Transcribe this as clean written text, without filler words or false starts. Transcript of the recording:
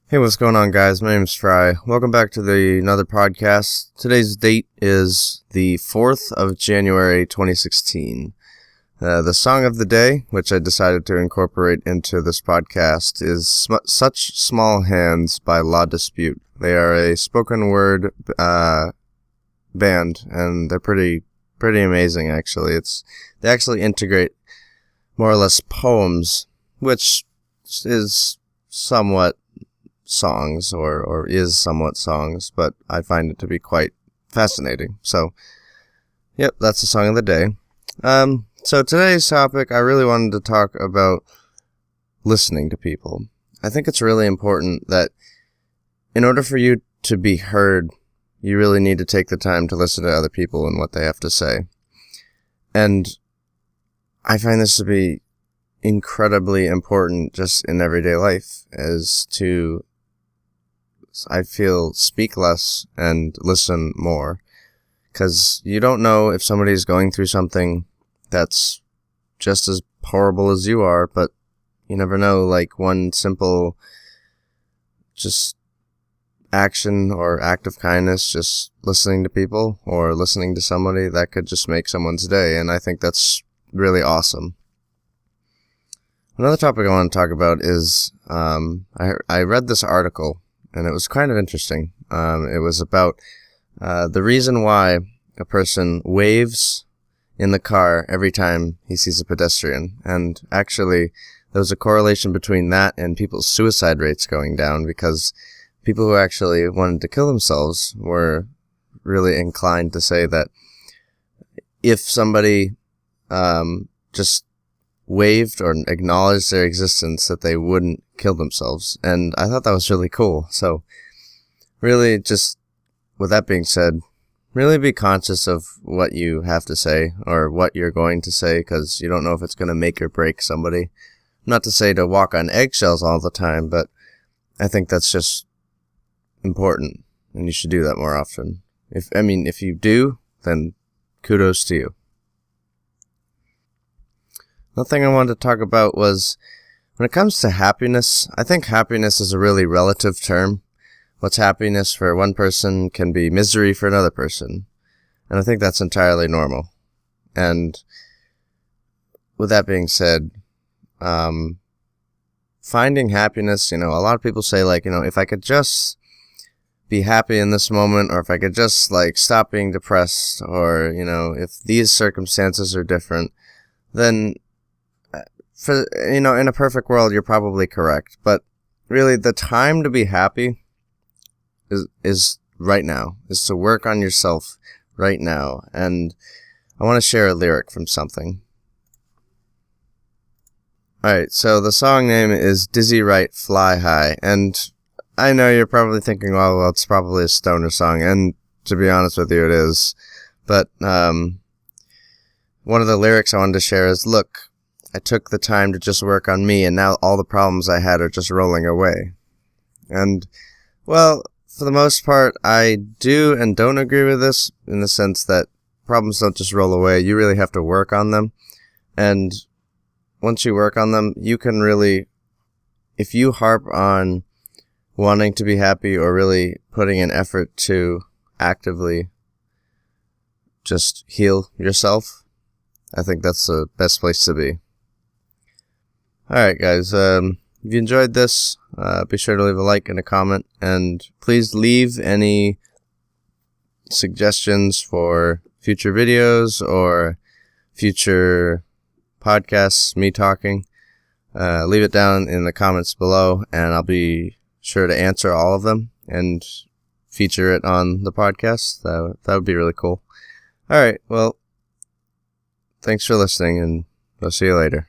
Hey, what's going on, guys? My name is Fry. Welcome back to another podcast. Today's date is the 4th of January, 2016. The song of the day, which I decided to incorporate into this podcast, is Such Small Hands by La Dispute. They are a spoken word band, and they're pretty amazing, actually. They actually integrate more or less poems, which is somewhat songs or is somewhat songs, but I find it to be quite fascinating. So, yep, that's the song of the day. So today's topic, I really wanted to talk about listening to people. I think it's really important that in order for you to be heard, you really need to take the time to listen to other people and what they have to say. And I find this to be incredibly important just in everyday life, as to, I feel, speak less and listen more, because you don't know if somebody's going through something that's just as horrible as you are, but you never know, like one simple just action or act of kindness, just listening to people or listening to somebody, that could just make someone's day, and I think that's really awesome. Another topic I want to talk about is, I read this article, and it was kind of interesting. It was about the reason why a person waves in the car every time he sees a pedestrian. And actually, there was a correlation between that and people's suicide rates going down, because people who actually wanted to kill themselves were really inclined to say that if somebody just waved or acknowledged their existence, that they wouldn't kill themselves. And I thought that was really cool. So really, just with that being said, really be conscious of what you have to say or what you're going to say, because you don't know if it's going to make or break somebody. Not to say to walk on eggshells all the time, but I think that's just important, and you should do that more often. If you do, then kudos to you. Another thing I wanted to talk about was, when it comes to happiness, I think happiness is a really relative term. What's happiness for one person can be misery for another person. And I think that's entirely normal. And with that being said, finding happiness, a lot of people say, if I could just be happy in this moment, or if I could just, stop being depressed, or, if these circumstances are different, then in a perfect world, you're probably correct. But really, the time to be happy is right now, is to work on yourself right now. And I want to share a lyric from something. Alright, so the song name is Dizzy Right, Fly High. And I know you're probably thinking, well, it's probably a stoner song. And to be honest with you, it is. But one of the lyrics I wanted to share is, look, I took the time to just work on me, and now all the problems I had are just rolling away. And, well, for the most part, I do and don't agree with this, in the sense that problems don't just roll away. You really have to work on them. And once you work on them, you can really, if you harp on wanting to be happy, or really putting an effort to actively just heal yourself, I think that's the best place to be. Alright, guys, if you enjoyed this, be sure to leave a like and a comment, and please leave any suggestions for future videos or future podcasts, me talking. Leave it down in the comments below, and I'll be sure to answer all of them and feature it on the podcast. That would be really cool. Alright, well, thanks for listening, and I'll see you later.